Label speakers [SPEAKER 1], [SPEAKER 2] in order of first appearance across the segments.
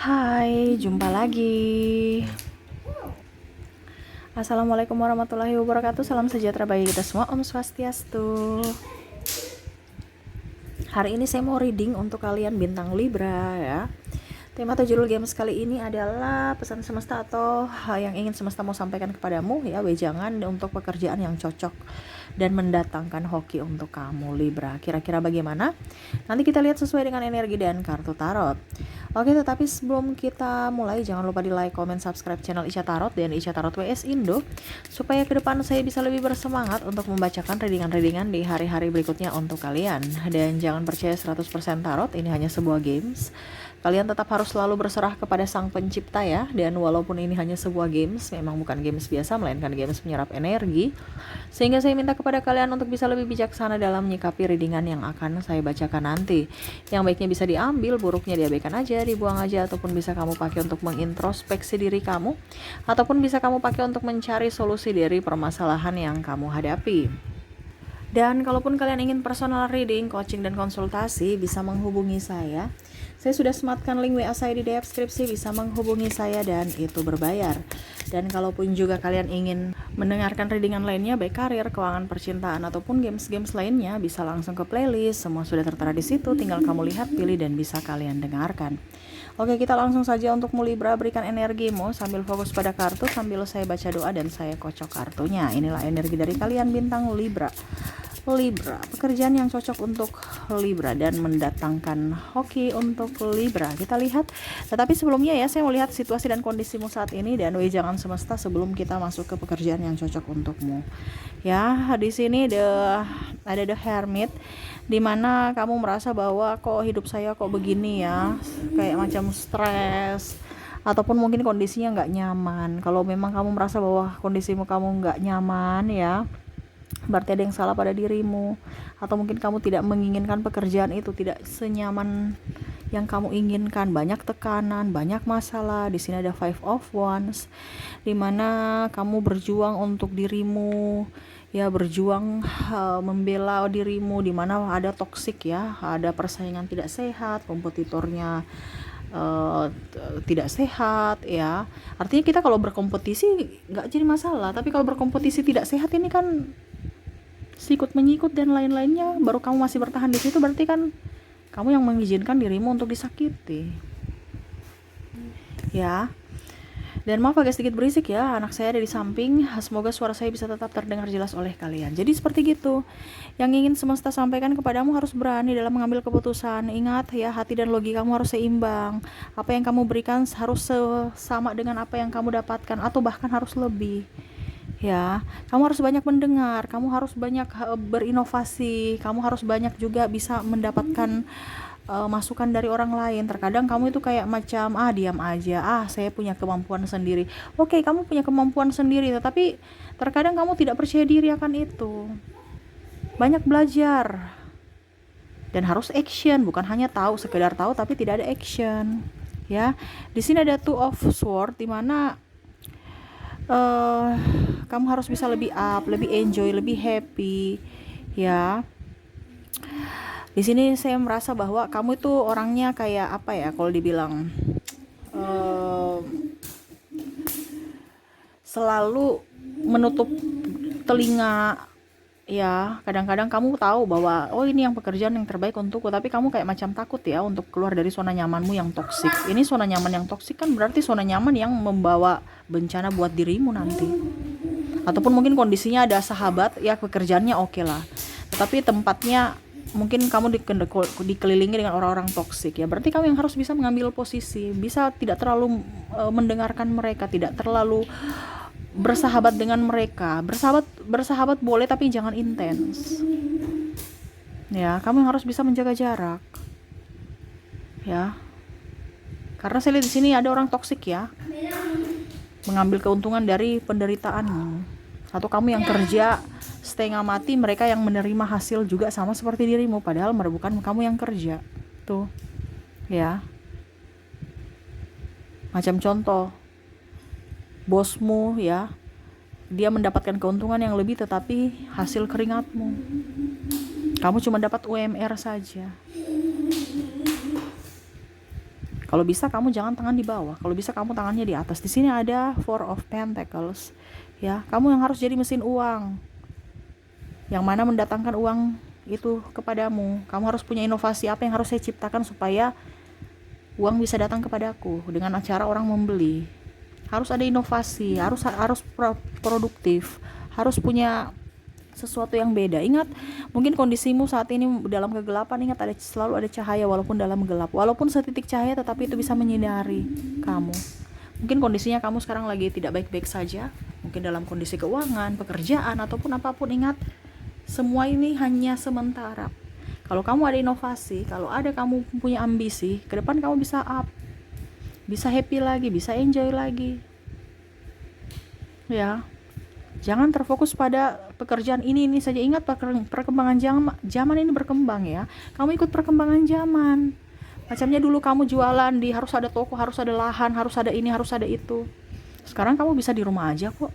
[SPEAKER 1] Hai, jumpa lagi. Assalamualaikum warahmatullahi wabarakatuh. Salam sejahtera bagi kita semua. Om Swastiastu. Hari ini saya mau reading untuk kalian bintang Libra ya. Tema atau judul games kali ini adalah pesan semesta atau hal yang ingin semesta mau sampaikan kepadamu ya, wejangan untuk pekerjaan yang cocok dan mendatangkan hoki untuk kamu Libra. Kira-kira bagaimana? Nanti kita lihat sesuai dengan energi dan kartu tarot. Oke, tetapi sebelum kita mulai jangan lupa di like, comment, subscribe channel Ica Tarot dan Ica Tarot WS Indo supaya ke depan saya bisa lebih bersemangat untuk membacakan readingan-readingan di hari-hari berikutnya untuk kalian. Dan jangan percaya 100% tarot, ini hanya sebuah games. Kalian tetap harus selalu berserah kepada sang pencipta ya. Dan walaupun ini hanya sebuah games, memang bukan games biasa, melainkan games menyerap energi. Sehingga saya minta kepada kalian untuk bisa lebih bijaksana dalam menyikapi readingan yang akan saya bacakan nanti. Yang baiknya bisa diambil, buruknya diabaikan aja, dibuang aja, ataupun bisa kamu pakai untuk mengintrospeksi diri kamu, ataupun bisa kamu pakai untuk mencari solusi dari permasalahan yang kamu hadapi. Dan kalaupun kalian ingin personal reading, coaching, dan konsultasi, bisa menghubungi saya. Saya sudah sematkan link WA saya di deskripsi, bisa menghubungi saya dan itu berbayar. Dan kalaupun juga kalian ingin mendengarkan readingan lainnya, baik karir, keuangan, percintaan, ataupun games-games lainnya, bisa langsung ke playlist. Semua sudah tertera di situ, tinggal kamu lihat, pilih, dan bisa kalian dengarkan. Oke, kita langsung saja untuk Libra, berikan energimu sambil fokus pada kartu, sambil saya baca doa dan saya kocok kartunya. Inilah energi dari kalian bintang Libra. Libra, pekerjaan yang cocok untuk Libra dan mendatangkan hoki untuk Libra. Kita lihat, tetapi sebelumnya ya saya mau lihat situasi dan kondisimu saat ini dan wejangan semesta sebelum kita masuk ke pekerjaan yang cocok untukmu. Ya, di sini ada the Hermit, dimana kamu merasa bahwa kok hidup saya kok begini ya, kayak macam stres, ataupun mungkin kondisinya nggak nyaman. Kalau memang kamu merasa bahwa kondisimu kamu nggak nyaman ya, berarti ada yang salah pada dirimu, atau mungkin kamu tidak menginginkan pekerjaan itu tidak senyaman yang kamu inginkan, banyak tekanan, banyak masalah. Di sini ada Five of Wands, dimana kamu berjuang untuk dirimu ya, berjuang membela dirimu, dimana ada toksik ya, ada persaingan tidak sehat, kompetitornya tidak sehat ya. Artinya kita kalau berkompetisi nggak jadi masalah, tapi kalau berkompetisi tidak sehat ini kan sikut menyikut dan lain-lainnya, baru kamu masih bertahan di situ, berarti kan kamu yang mengizinkan dirimu untuk disakiti ya. Dan maaf agak sedikit berisik ya, anak saya ada di samping. Semoga suara saya bisa tetap terdengar jelas oleh kalian. Jadi seperti gitu, yang ingin semesta sampaikan kepadamu, harus berani dalam mengambil keputusan. Ingat ya, hati dan logika kamu harus seimbang. Apa yang kamu berikan harus sama dengan apa yang kamu dapatkan, atau bahkan harus lebih ya. Kamu harus banyak mendengar, kamu harus banyak berinovasi, kamu harus banyak juga bisa mendapatkan masukan dari orang lain. Terkadang kamu itu kayak macam diam aja, saya punya kemampuan sendiri. Oke, kamu punya kemampuan sendiri, tetapi terkadang kamu tidak percaya diri akan itu. Banyak belajar dan harus action, bukan hanya tahu, sekedar tahu tapi tidak ada action ya. Di sini ada Two of Swords, dimana kamu harus bisa lebih up, lebih enjoy, lebih happy ya. Di sini saya merasa bahwa kamu itu orangnya kayak apa ya, kalau dibilang selalu menutup telinga ya. Kadang-kadang kamu tahu bahwa ini yang pekerjaan yang terbaik untukku, tapi kamu kayak macam takut ya untuk keluar dari zona nyamanmu yang toksik. Ini zona nyaman yang toksik kan berarti zona nyaman yang membawa bencana buat dirimu nanti. Ataupun mungkin kondisinya ada sahabat ya, pekerjaannya oke lah, tetapi tempatnya mungkin kamu dikelilingi dengan orang-orang toksik ya. Berarti kamu yang harus bisa mengambil posisi, bisa tidak terlalu mendengarkan mereka, tidak terlalu bersahabat dengan mereka. Bersahabat boleh, tapi jangan intens ya. Kamu yang harus bisa menjaga jarak ya, karena saya lihat di sini ada orang toksik ya, mengambil keuntungan dari penderitaanmu. Atau kamu yang kerja setengah mati, mereka yang menerima hasil juga sama seperti dirimu, padahal bukan kamu yang kerja tuh ya. Macam contoh, bosmu ya, dia mendapatkan keuntungan yang lebih tetapi hasil keringatmu, kamu cuma dapat UMR saja. Kalau bisa kamu jangan tangan di bawah, kalau bisa kamu tangannya di atas. Di sini ada Four of Pentacles, ya. Kamu yang harus jadi mesin uang, yang mana mendatangkan uang itu kepadamu. Kamu harus punya inovasi apa yang harus saya ciptakan supaya uang bisa datang kepadaku dengan cara orang membeli. Harus ada inovasi, harus produktif, harus punya sesuatu yang beda. Ingat, mungkin kondisimu saat ini dalam kegelapan, ingat selalu ada cahaya walaupun dalam gelap. Walaupun setitik cahaya tetapi itu bisa menyinari kamu. Mungkin kondisinya kamu sekarang lagi tidak baik-baik saja, mungkin dalam kondisi keuangan, pekerjaan ataupun apapun. Ingat, semua ini hanya sementara. Kalau kamu ada inovasi, kalau ada kamu punya ambisi, ke depan kamu bisa up, bisa happy lagi, bisa enjoy lagi. Ya. Jangan terfokus pada pekerjaan ini saja. Ingat, perkembangan zaman ini berkembang ya. Kamu ikut perkembangan zaman. Macamnya dulu kamu jualan di harus ada toko, harus ada lahan, harus ada ini, harus ada itu. Sekarang kamu bisa di rumah aja kok.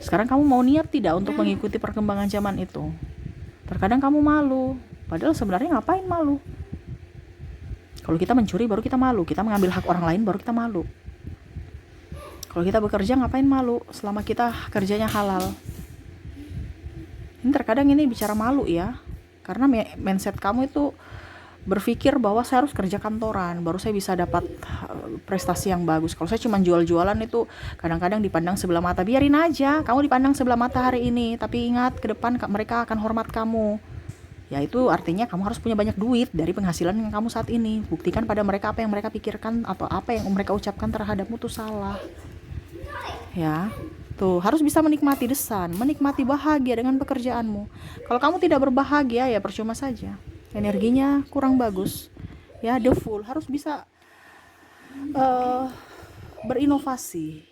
[SPEAKER 1] Sekarang kamu mau niat tidak untuk mengikuti perkembangan zaman itu? Terkadang kamu malu, padahal sebenarnya ngapain malu? Kalau kita mencuri baru kita malu, kita mengambil hak orang lain baru kita malu. Kalau kita bekerja ngapain malu selama kita kerjanya halal? Ini terkadang ini bicara malu ya, karena mindset kamu itu berpikir bahwa saya harus kerja kantoran baru saya bisa dapat prestasi yang bagus. Kalau saya cuma jual-jualan itu kadang-kadang dipandang sebelah mata. Biarin aja kamu dipandang sebelah mata hari ini, tapi ingat ke depan mereka akan hormat kamu. Ya itu artinya kamu harus punya banyak duit dari penghasilan yang kamu saat ini. Buktikan pada mereka apa yang mereka pikirkan atau apa yang mereka ucapkan terhadapmu tuh salah. Ya, tuh harus bisa menikmati desan, menikmati bahagia dengan pekerjaanmu. Kalau kamu tidak berbahagia ya percuma saja, energinya kurang bagus. Ya, the full harus bisa berinovasi.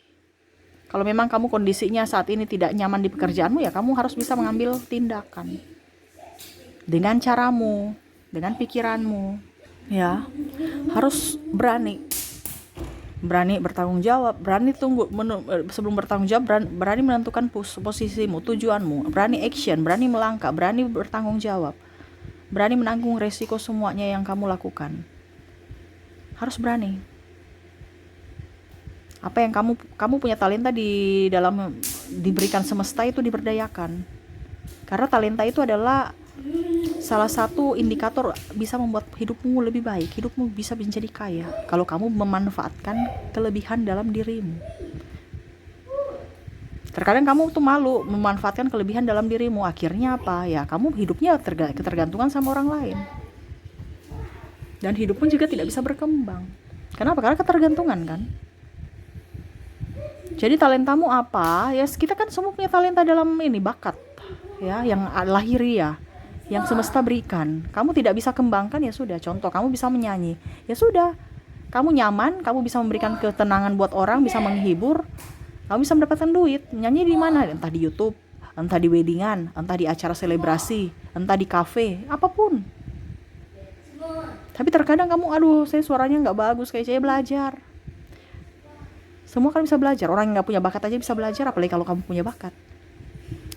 [SPEAKER 1] Kalau memang kamu kondisinya saat ini tidak nyaman di pekerjaanmu, ya kamu harus bisa mengambil tindakan dengan caramu, dengan pikiranmu. Ya, harus berani bertanggung jawab, berani tunggu sebelum bertanggung jawab, berani menentukan posisimu, tujuanmu, berani action, berani melangkah, berani bertanggung jawab, berani menanggung resiko semuanya yang kamu lakukan. Harus berani. Apa yang kamu punya talenta di dalam diberikan semesta itu diberdayakan. Karena talenta itu adalah salah satu indikator bisa membuat hidupmu lebih baik, hidupmu bisa menjadi kaya kalau kamu memanfaatkan kelebihan dalam dirimu. Terkadang kamu tuh malu memanfaatkan kelebihan dalam dirimu, akhirnya apa? Ya kamu hidupnya ketergantungan sama orang lain. Dan hidupmu juga tidak bisa berkembang. Kenapa? Karena ketergantungan kan. Jadi talentamu apa? Ya kita kan semua punya talenta dalam ini, bakat ya, yang lahiriah, yang semesta berikan. Kamu tidak bisa kembangkan, ya sudah. Contoh, kamu bisa menyanyi, ya sudah. Kamu nyaman, kamu bisa memberikan ketenangan buat orang, bisa menghibur, kamu bisa mendapatkan duit. Nyanyi di mana? Entah di YouTube, entah di weddingan, entah di acara selebrasi, entah di kafe, apapun. Tapi terkadang kamu, aduh saya suaranya nggak bagus, kayak saya belajar. Semua kan bisa belajar. Orang yang nggak punya bakat aja bisa belajar, apalagi kalau kamu punya bakat.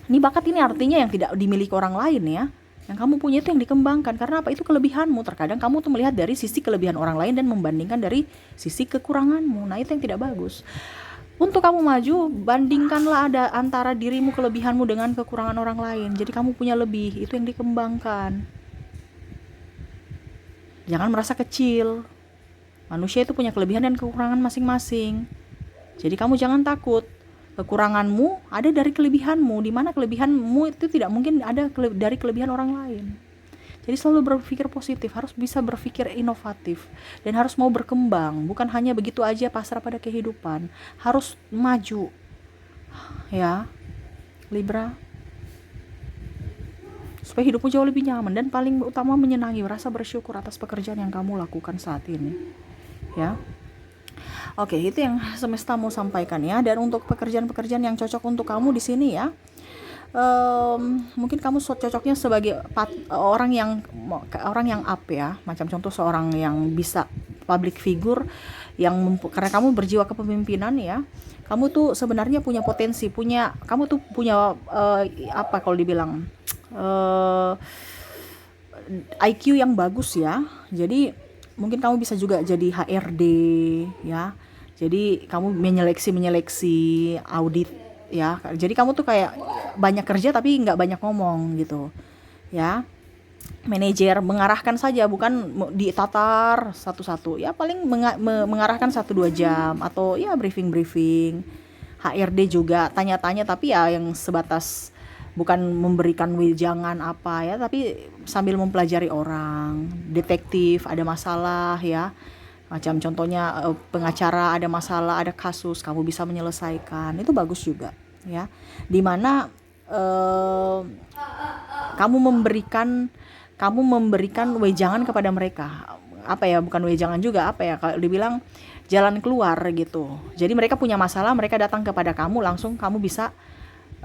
[SPEAKER 1] Ini bakat ini artinya yang tidak dimiliki orang lain ya. Yang kamu punya itu yang dikembangkan. Karena apa? Itu kelebihanmu. Terkadang kamu tuh melihat dari sisi kelebihan orang lain dan membandingkan dari sisi kekuranganmu. Nah itu yang tidak bagus. Untuk kamu maju, bandingkanlah ada antara dirimu, kelebihanmu dengan kekurangan orang lain. Jadi kamu punya lebih, itu yang dikembangkan. Jangan merasa kecil. Manusia itu punya kelebihan dan kekurangan masing-masing. Jadi kamu jangan takut. Kekuranganmu ada dari kelebihanmu, di mana kelebihanmu itu tidak mungkin ada dari kelebihan orang lain. Jadi selalu berpikir positif, harus bisa berpikir inovatif, dan harus mau berkembang, bukan hanya begitu aja pasrah pada kehidupan, harus maju. Ya, Libra. Supaya hidupmu jauh lebih nyaman dan paling utama menyenangi, rasa bersyukur atas pekerjaan yang kamu lakukan saat ini. Ya. Oke, itu yang semesta mau sampaikan ya. Dan untuk pekerjaan-pekerjaan yang cocok untuk kamu di sini ya, mungkin kamu cocoknya sebagai orang yang up ya. Macam contoh seorang yang bisa public figure, karena kamu berjiwa kepemimpinan ya. Kamu tuh sebenarnya punya potensi, kamu tuh punya apa kalau dibilang IQ yang bagus ya. Jadi mungkin kamu bisa juga jadi HRD ya. Jadi kamu menyeleksi audit ya. Jadi kamu tuh kayak banyak kerja tapi nggak banyak ngomong gitu ya. Manajer mengarahkan saja, bukan ditatar satu-satu ya, paling mengarahkan 1-2 jam atau ya briefing. HRD juga tanya-tanya tapi ya yang sebatas, bukan memberikan wejangan apa ya, tapi sambil mempelajari orang. Detektif ada masalah ya, macam contohnya pengacara ada masalah, ada kasus, kamu bisa menyelesaikan, itu bagus juga ya. Dimana kamu memberikan wejangan kepada mereka, apa ya, bukan wejangan juga, apa ya, kalau dibilang jalan keluar gitu. Jadi mereka punya masalah, mereka datang kepada kamu, langsung kamu bisa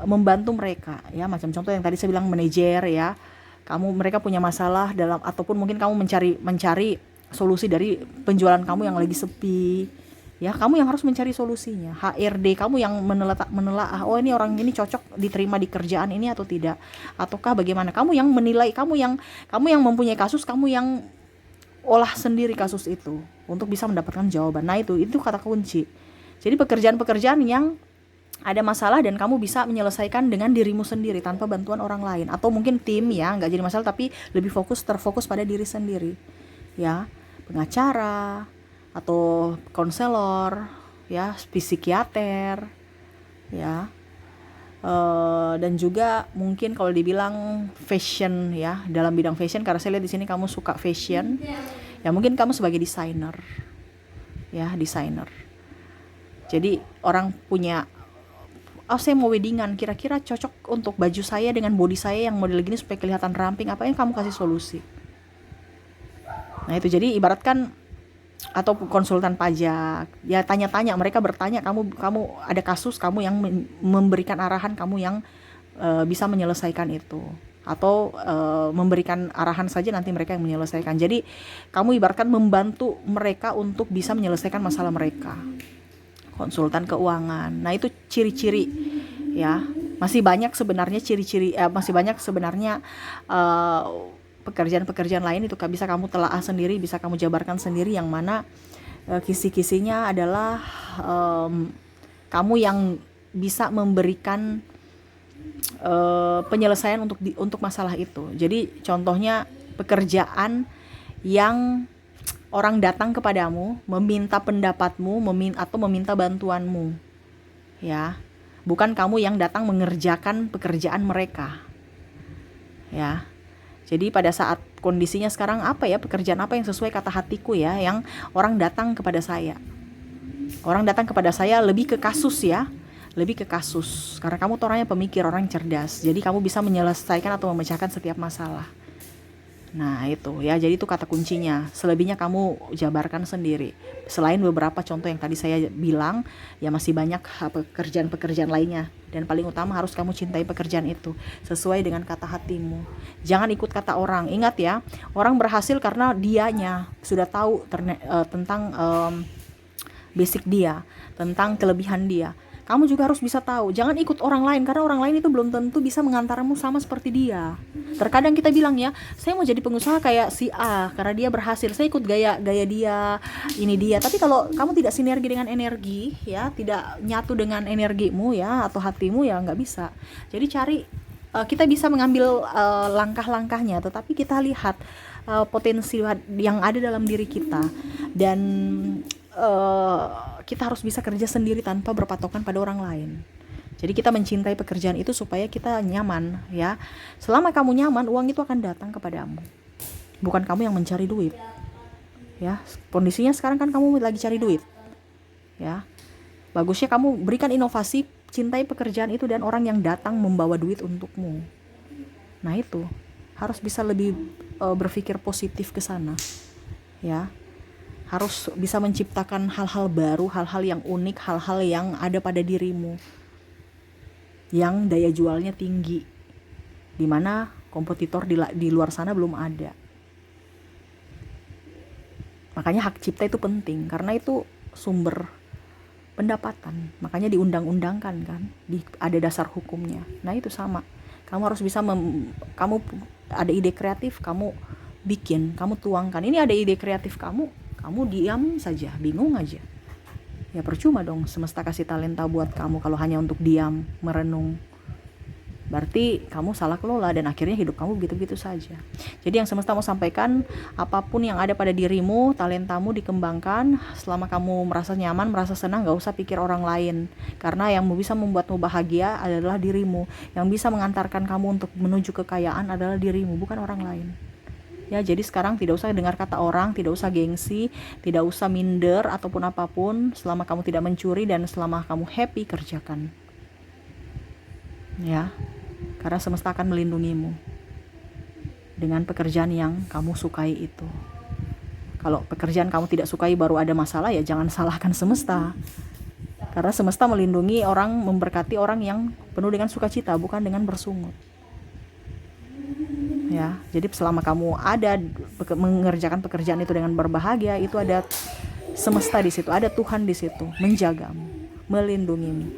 [SPEAKER 1] membantu mereka ya. Macam contoh yang tadi saya bilang, manajer ya, mereka punya masalah dalam, ataupun mungkin kamu mencari solusi dari penjualan kamu yang lagi sepi ya, kamu yang harus mencari solusinya. HRD kamu yang menelaah, oh ini orang ini cocok diterima di kerjaan ini atau tidak, ataukah bagaimana. Kamu yang menilai, kamu yang mempunyai kasus, kamu yang olah sendiri kasus itu untuk bisa mendapatkan jawaban. Nah itu kata kunci. Jadi pekerjaan-pekerjaan yang ada masalah dan kamu bisa menyelesaikan dengan dirimu sendiri tanpa bantuan orang lain, atau mungkin tim ya, nggak jadi masalah, tapi lebih terfokus pada diri sendiri ya. Pengacara atau konselor ya, psikiater ya, dan juga mungkin kalau dibilang fashion ya, dalam bidang fashion, karena saya lihat di sini kamu suka fashion ya, mungkin kamu sebagai desainer ya, jadi orang punya, oh saya mau weddingan, kira-kira cocok untuk baju saya dengan body saya yang model gini supaya kelihatan ramping, apa yang kamu kasih solusi. Nah itu, jadi ibaratkan, atau konsultan pajak ya, tanya-tanya, mereka bertanya, kamu ada kasus, kamu yang memberikan arahan, kamu yang bisa menyelesaikan itu, atau memberikan arahan saja, nanti mereka yang menyelesaikan. Jadi kamu ibaratkan membantu mereka untuk bisa menyelesaikan masalah mereka. Konsultan keuangan, nah itu ciri-ciri ya, masih banyak sebenarnya ciri-ciri, pekerjaan-pekerjaan lain itu bisa kamu telaah sendiri, bisa kamu jabarkan sendiri, yang mana kisi-kisinya adalah kamu yang bisa memberikan penyelesaian untuk masalah itu. Jadi contohnya pekerjaan yang orang datang kepadamu meminta pendapatmu, atau meminta bantuanmu ya, bukan kamu yang datang mengerjakan pekerjaan mereka ya. Jadi pada saat kondisinya sekarang, apa ya, pekerjaan apa yang sesuai kata hatiku ya, yang orang datang kepada saya lebih ke kasus ya, karena kamu tuh orangnya pemikir, orang cerdas, jadi kamu bisa menyelesaikan atau memecahkan setiap masalah. Nah itu ya, jadi itu kata kuncinya. Selebihnya kamu jabarkan sendiri. Selain beberapa contoh yang tadi saya bilang ya, masih banyak pekerjaan-pekerjaan lainnya. Dan paling utama harus kamu cintai pekerjaan itu sesuai dengan kata hatimu. Jangan ikut kata orang. Ingat ya, orang berhasil karena dianya sudah tahu tentang basic dia, tentang kelebihan dia. Kamu juga harus bisa tahu, jangan ikut orang lain, karena orang lain itu belum tentu bisa mengantarmu sama seperti dia. Terkadang kita bilang ya, saya mau jadi pengusaha kayak si A karena dia berhasil, saya ikut gaya dia, ini dia. Tapi kalau kamu tidak sinergi dengan energi ya, tidak nyatu dengan energimu ya, atau hatimu ya, nggak bisa. Jadi kita bisa mengambil langkah-langkahnya, tetapi kita lihat potensi yang ada dalam diri kita, dan kita harus bisa kerja sendiri tanpa berpatokan pada orang lain. Jadi kita mencintai pekerjaan itu supaya kita nyaman ya. Selama kamu nyaman, uang itu akan datang kepadamu, bukan kamu yang mencari duit ya. Kondisinya sekarang kan kamu lagi cari duit ya. Bagusnya kamu berikan inovasi, cintai pekerjaan itu, dan orang yang datang membawa duit untukmu. Nah itu harus bisa lebih berpikir positif ke sana ya. Harus bisa menciptakan hal-hal baru, hal-hal yang unik, hal-hal yang ada pada dirimu, yang daya jualnya tinggi, dimana kompetitor di luar sana belum ada. Makanya hak cipta itu penting, karena itu sumber pendapatan. Makanya diundang-undangkan kan, ada dasar hukumnya. Nah itu sama, kamu harus bisa kamu ada ide kreatif, kamu bikin, kamu tuangkan. Ini ada ide kreatif kamu diam saja, bingung aja. Ya percuma dong semesta kasih talenta buat kamu kalau hanya untuk diam, merenung. Berarti kamu salah kelola dan akhirnya hidup kamu begitu-begitu saja. Jadi yang semesta mau sampaikan, apapun yang ada pada dirimu, talentamu dikembangkan. Selama kamu merasa nyaman, merasa senang, gak usah pikir orang lain. Karena yang bisa membuatmu bahagia adalah dirimu. Yang bisa mengantarkan kamu untuk menuju kekayaan adalah dirimu, bukan orang lain. Ya, jadi sekarang tidak usah dengar kata orang, tidak usah gengsi, tidak usah minder ataupun apapun. Selama kamu tidak mencuri dan selama kamu happy, kerjakan. Ya, karena semesta akan melindungimu dengan pekerjaan yang kamu sukai itu. Kalau pekerjaan kamu tidak sukai baru ada masalah, ya jangan salahkan semesta. Karena semesta melindungi orang, memberkati orang yang penuh dengan sukacita, bukan dengan bersungut. Ya, jadi selama kamu ada mengerjakan pekerjaan itu dengan berbahagia, itu ada semesta di situ, ada Tuhan di situ menjagamu, melindungimu.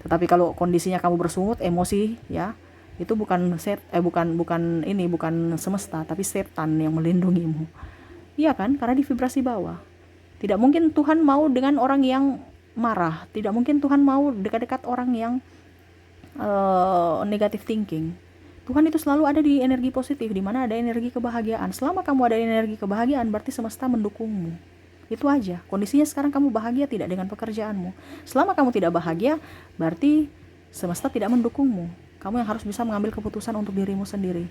[SPEAKER 1] Tetapi kalau kondisinya kamu bersungut, emosi, ya, itu bukan semesta, tapi setan yang melindungimu. Iya kan? Karena di vibrasi bawah. Tidak mungkin Tuhan mau dengan orang yang marah. Tidak mungkin Tuhan mau dekat-dekat orang yang negative thinking. Tuhan itu selalu ada di energi positif, di mana ada energi kebahagiaan. Selama kamu ada energi kebahagiaan, berarti semesta mendukungmu. Itu aja. Kondisinya sekarang kamu bahagia tidak dengan pekerjaanmu. Selama kamu tidak bahagia, berarti semesta tidak mendukungmu. Kamu yang harus bisa mengambil keputusan untuk dirimu sendiri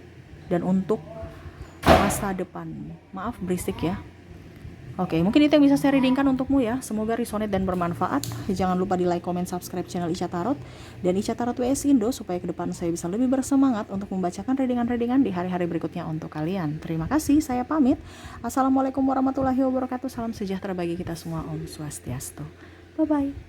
[SPEAKER 1] dan untuk masa depanmu. Maaf berisik ya. Oke, mungkin itu yang bisa saya readingkan untukmu ya. Semoga resonate dan bermanfaat. Jangan lupa di like, comment, subscribe channel Ica Tarot dan Ica Tarot WS Indo supaya ke depan saya bisa lebih bersemangat untuk membacakan readingan-readingan di hari-hari berikutnya untuk kalian. Terima kasih, saya pamit. Assalamualaikum warahmatullahi wabarakatuh. Salam sejahtera bagi kita semua. Om Swastiastu. Bye-bye.